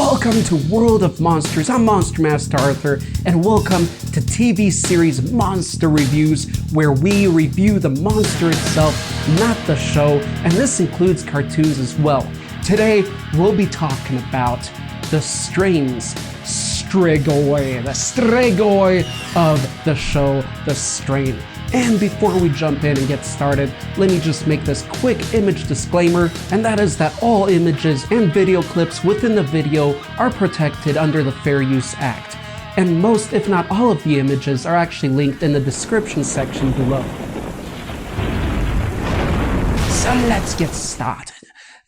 Welcome to World of Monsters. I'm Monster Master Arthur, and welcome to TV series Monster Reviews, where we review the monster itself, not the show, and this includes cartoons as well. Today, we'll be talking about the strains, Strigoi, the Strigoi of the show, The Strain. And before we jump in and get started, let me just make this quick image disclaimer, and that is that all images and video clips within the video are protected under the Fair Use Act. And most, if not all of the images are actually linked in the description section below. So let's get started.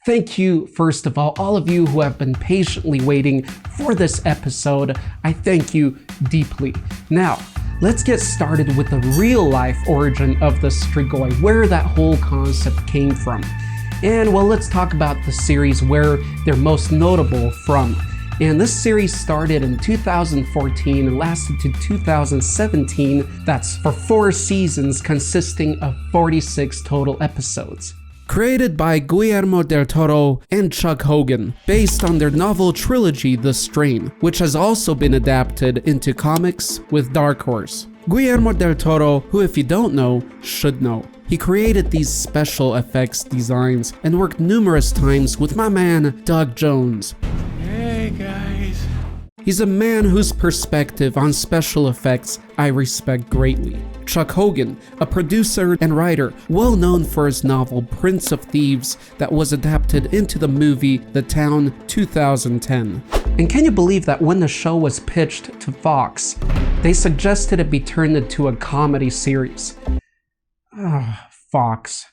Thank you, first of all of you who have been patiently waiting for this episode. I thank you deeply. Now, let's get started with the real-life origin of the Strigoi, where that whole concept came from. And well, let's talk about the series where they're most notable from. And this series started in 2014 and lasted to 2017. That's for 4 seasons consisting of 46 total episodes. Created by Guillermo del Toro and Chuck Hogan, based on their novel trilogy The Strain, which has also been adapted into comics with Dark Horse. Guillermo del Toro, who if you don't know, should know. He created these special effects designs and worked numerous times with my man Doug Jones. Hey guys. He's a man whose perspective on special effects I respect greatly. Chuck Hogan, a producer and writer well known for his novel Prince of Thieves that was adapted into the movie The Town 2010. And can you believe that when the show was pitched to Fox, they suggested it be turned into a comedy series? Fox.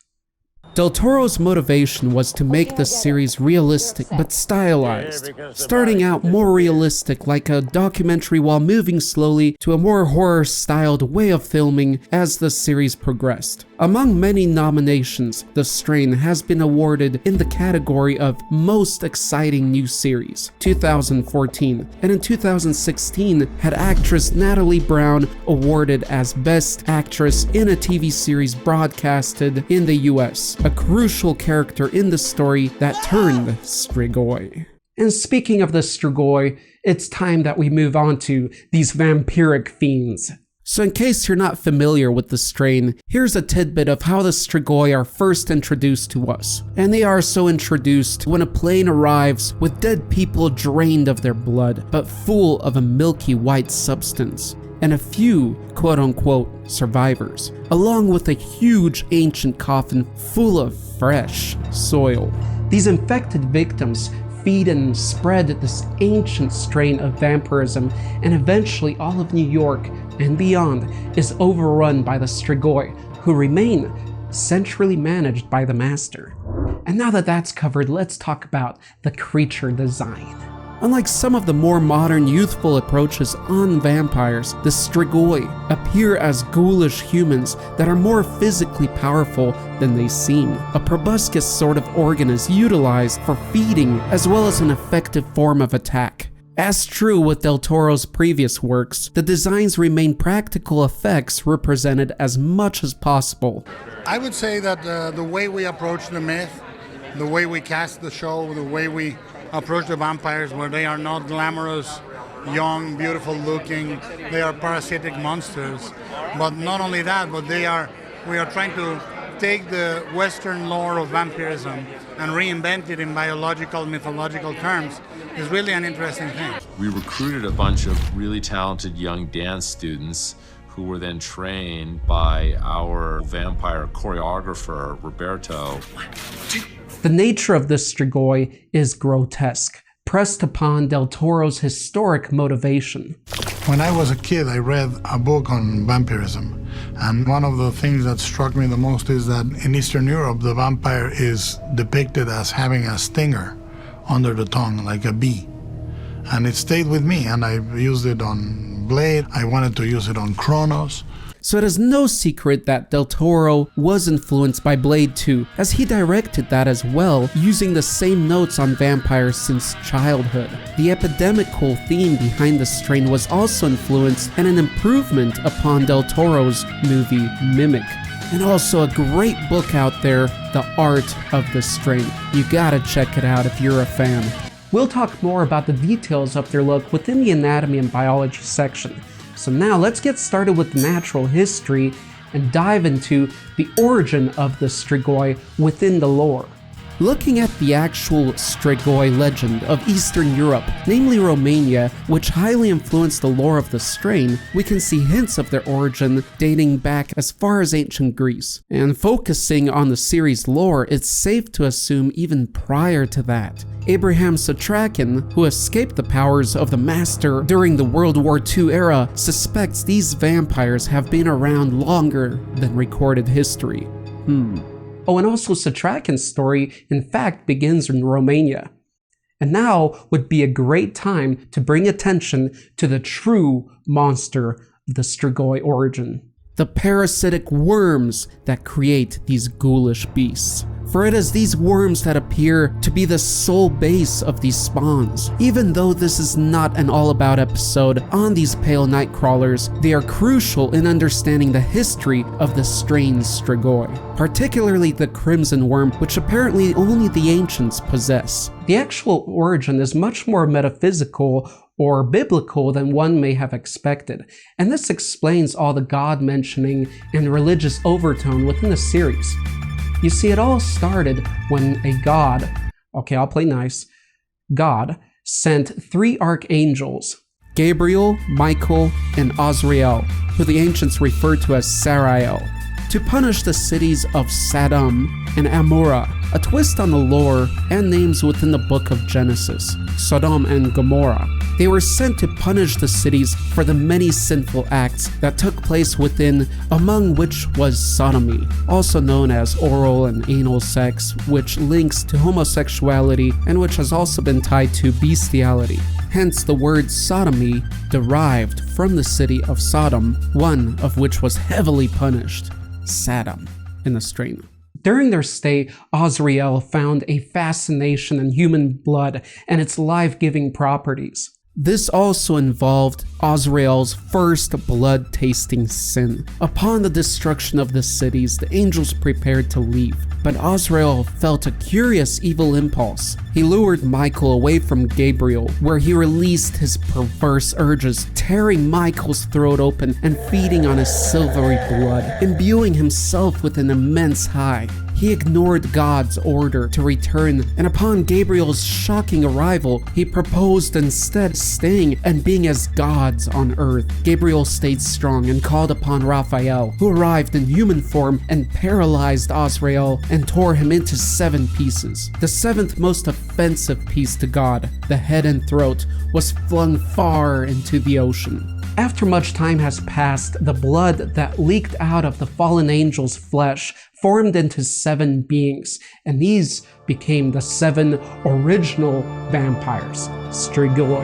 Del Toro's motivation was to make the series realistic but stylized, starting out more realistic like a documentary while moving slowly to a more horror-styled way of filming as the series progressed. Among many nominations, The Strain has been awarded in the category of Most Exciting New Series, 2014, and in 2016 had actress Natalie Brown awarded as Best Actress in a TV series broadcasted in the US, a crucial character in the story that turned Strigoi. And speaking of the Strigoi, it's time that we move on to these vampiric fiends. So in case you're not familiar with the strain, here's a tidbit of how the Strigoi are first introduced to us. And they are so introduced when a plane arrives with dead people drained of their blood, but full of a milky white substance, and a few quote-unquote survivors, along with a huge ancient coffin full of fresh soil. These infected victims feed and spread this ancient strain of vampirism, and eventually all of New York and beyond is overrun by the Strigoi, who remain centrally managed by the Master. And now that that's covered, let's talk about the creature design. Unlike some of the more modern youthful approaches on vampires, the Strigoi appear as ghoulish humans that are more physically powerful than they seem. A proboscis sort of organ is utilized for feeding as well as an effective form of attack. As true with Del Toro's previous works, the designs remain practical effects represented as much as possible. I would say that the way we approach the myth, the way we cast the show, the way we approach the vampires, where they are not glamorous, young, beautiful looking, they are parasitic monsters. But not only that, but we are trying to take the Western lore of vampirism and reinvent it in biological, mythological terms is really an interesting thing. We recruited a bunch of really talented young dance students who were then trained by our vampire choreographer, Roberto. The nature of this Strigoi is grotesque, pressed upon Del Toro's historic motivation. When I was a kid, I read a book on vampirism, and one of the things that struck me the most is that in Eastern Europe, the vampire is depicted as having a stinger under the tongue, like a bee. And it stayed with me, and I used it on Blade, I wanted to use it on Kronos. So it is no secret that Del Toro was influenced by Blade 2, as he directed that as well, using the same notes on vampires since childhood. The epidemical theme behind the strain was also influenced and an improvement upon Del Toro's movie Mimic. And also a great book out there, The Art of the Strain. You gotta check it out if you're a fan. We'll talk more about the details of their look within the anatomy and biology section. So now let's get started with the natural history and dive into the origin of the Strigoi within the lore. Looking at the actual Strigoi legend of Eastern Europe, namely Romania, which highly influenced the lore of the strain, we can see hints of their origin dating back as far as ancient Greece. And focusing on the series lore, it's safe to assume even prior to that. Abraham Satrakan, who escaped the powers of the Master during the World War II era, suspects these vampires have been around longer than recorded history. Oh, and also Satrakan's story, in fact, begins in Romania. And now would be a great time to bring attention to the true monster of the Strigoi origin. The parasitic worms that create these ghoulish beasts. For it is these worms that appear to be the sole base of these spawns. Even though this is not an all-about episode on these pale night crawlers, they are crucial in understanding the history of the strange Strigoi, particularly the crimson worm, which apparently only the ancients possess. The actual origin is much more metaphysical or biblical than one may have expected, and this explains all the god mentioning and religious overtone within the series. You see, it all started when a god, okay, I'll play nice, God sent 3 archangels, Gabriel, Michael, and Azrael, who the ancients referred to as Azrael, to punish the cities of Sodom and Amorah, a twist on the lore and names within the book of Genesis, Sodom and Gomorrah. They were sent to punish the cities for the many sinful acts that took place within, among which was sodomy, also known as oral and anal sex, which links to homosexuality and which has also been tied to bestiality. Hence the word sodomy derived from the city of Sodom, one of which was heavily punished, Sodom, in the strain. During their stay, Azrael found a fascination in human blood and its life-giving properties. This also involved Azrael's first blood-tasting sin. Upon the destruction of the cities, the angels prepared to leave, but Azrael felt a curious evil impulse. He lured Michael away from Gabriel, where he released his perverse urges, tearing Michael's throat open and feeding on his silvery blood, imbuing himself with an immense high. He ignored God's order to return, and upon Gabriel's shocking arrival, he proposed instead staying and being as gods on earth. Gabriel stayed strong and called upon Raphael, who arrived in human form and paralyzed Azrael and tore him into 7 pieces. The 7th most offensive piece to God, the head and throat, was flung far into the ocean. After much time has passed, the blood that leaked out of the fallen angel's flesh formed into 7 beings, and these became the 7 original vampires, Strigoi.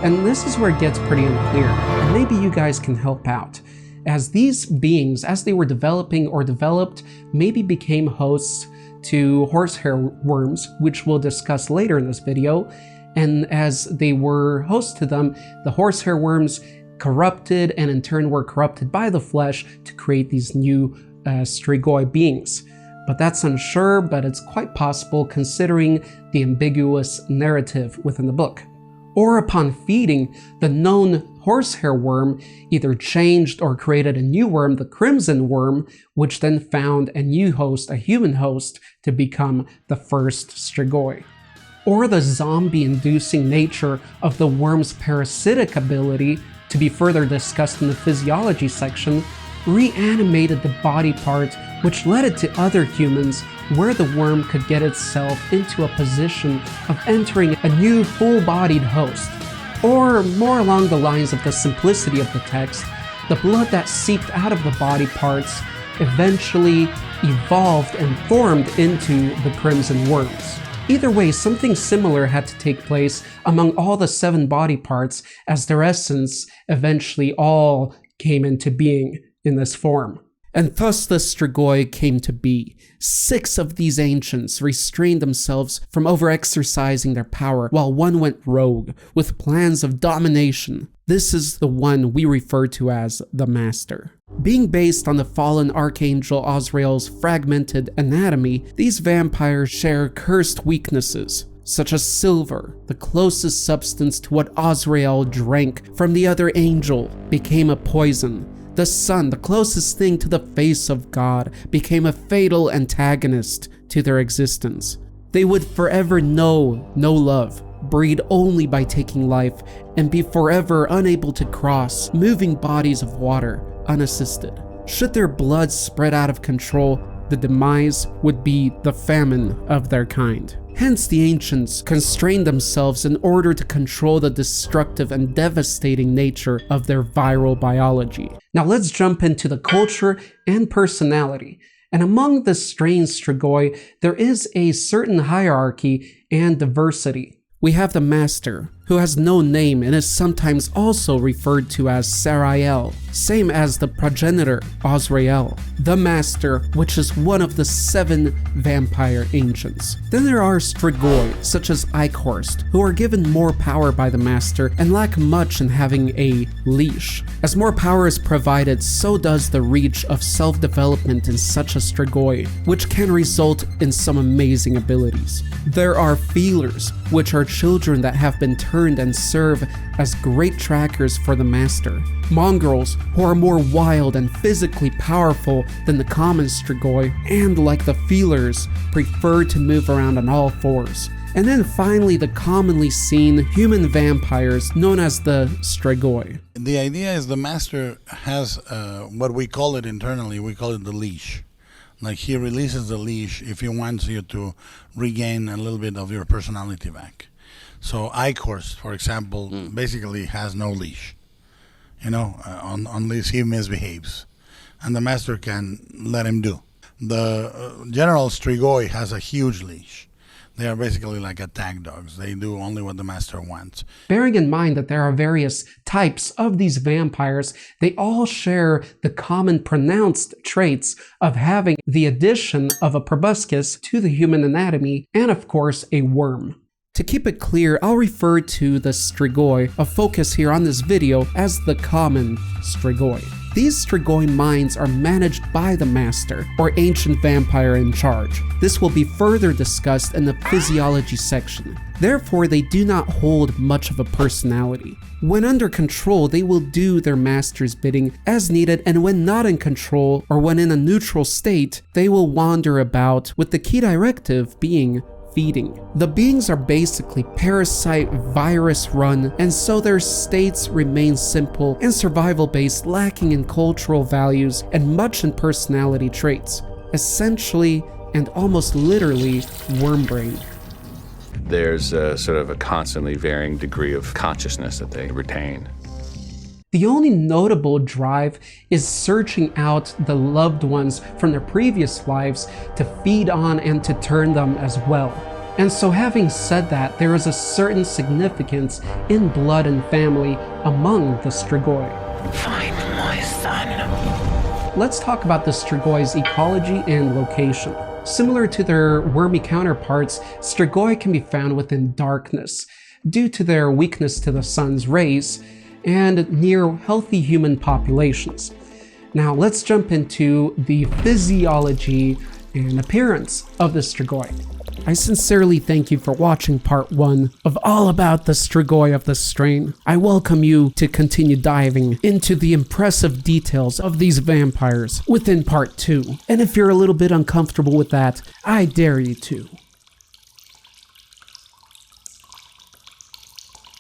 And this is where it gets pretty unclear, and maybe you guys can help out. As these beings, as they were developing or developed, maybe became hosts to horsehair worms, which we'll discuss later in this video, and as they were hosts to them, the horsehair worms corrupted and in turn were corrupted by the flesh to create these new Strigoi beings. But that's unsure, but it's quite possible considering the ambiguous narrative within the book. Or upon feeding, the known horsehair worm either changed or created a new worm, the crimson worm, which then found a new host, a human host, to become the first Strigoi. Or the zombie-inducing nature of the worm's parasitic ability, to be further discussed in the physiology section, reanimated the body part, which led it to other humans, where the worm could get itself into a position of entering a new full-bodied host. Or, more along the lines of the simplicity of the text, the blood that seeped out of the body parts eventually evolved and formed into the crimson worms. Either way, something similar had to take place among all the 7 body parts, as their essence eventually all came into being in this form. And thus the Strigoi came to be. 6 of these ancients restrained themselves from over-exercising their power, while one went rogue, with plans of domination. This is the one we refer to as the Master. Being based on the fallen Archangel Azrael's fragmented anatomy, these vampires share cursed weaknesses. such as silver, the closest substance to what Azrael drank from the other angel, became a poison. The sun, the closest thing to the face of God, became a fatal antagonist to their existence. They would forever know no love, breed only by taking life, and be forever unable to cross moving bodies of water unassisted. Should their blood spread out of control, the demise would be the famine of their kind. Hence, the ancients constrained themselves in order to control the destructive and devastating nature of their viral biology. Now let's jump into the culture and personality. And among the strange Strigoi, there is a certain hierarchy and diversity. We have the Master, who has no name and is sometimes also referred to as Azrael, same as the progenitor Azrael. The Master, which is one of the 7 vampire ancients. Then there are Strigoi, such as Eichhorst, who are given more power by the Master and lack much in having a leash. As more power is provided, so does the reach of self-development in such a Strigoi, which can result in some amazing abilities. There are Feelers, which are children that have been turned and serve as great trackers for the Master. Mongrels, who are more wild and physically powerful than the common Strigoi, and like the Feelers, prefer to move around on all fours. And then finally the commonly seen human vampires known as the Strigoi. The idea is the Master has what we call it internally, we call it the leash. Like he releases the leash if he wants you to regain a little bit of your personality back. So Eichhorst, for example, basically has no leash, unless he misbehaves, and the Master can let him do. The general Strigoi has a huge leash. They are basically like attack dogs. They do only what the Master wants. Bearing in mind that there are various types of these vampires, they all share the common pronounced traits of having the addition of a proboscis to the human anatomy and, of course, a worm. To keep it clear, I'll refer to the Strigoi of focus here on this video as the common Strigoi. These Strigoi minds are managed by the Master, or ancient vampire in charge. This will be further discussed in the physiology section. Therefore, they do not hold much of a personality. When under control, they will do their Master's bidding as needed, and when not in control, or when in a neutral state, they will wander about, with the key directive being feeding. The beings are basically parasite virus run, and so their states remain simple and survival based, lacking in cultural values and much in personality traits. Essentially and almost literally worm brain. There's a sort of a constantly varying degree of consciousness that they retain. The only notable drive is searching out the loved ones from their previous lives to feed on and to turn them as well. And so having said that, there is a certain significance in blood and family among the Strigoi. Find my son. Let's talk about the Strigoi's ecology and location. Similar to their wormy counterparts, Strigoi can be found within darkness due to their weakness to the sun's rays, and near healthy human populations. Now let's jump into the physiology and appearance of the Strigoi. I sincerely thank you for watching part 1 of all about the Strigoi of the strain. I welcome you to continue diving into the impressive details of these vampires within part 2. And if you're a little bit uncomfortable with that, I dare you to.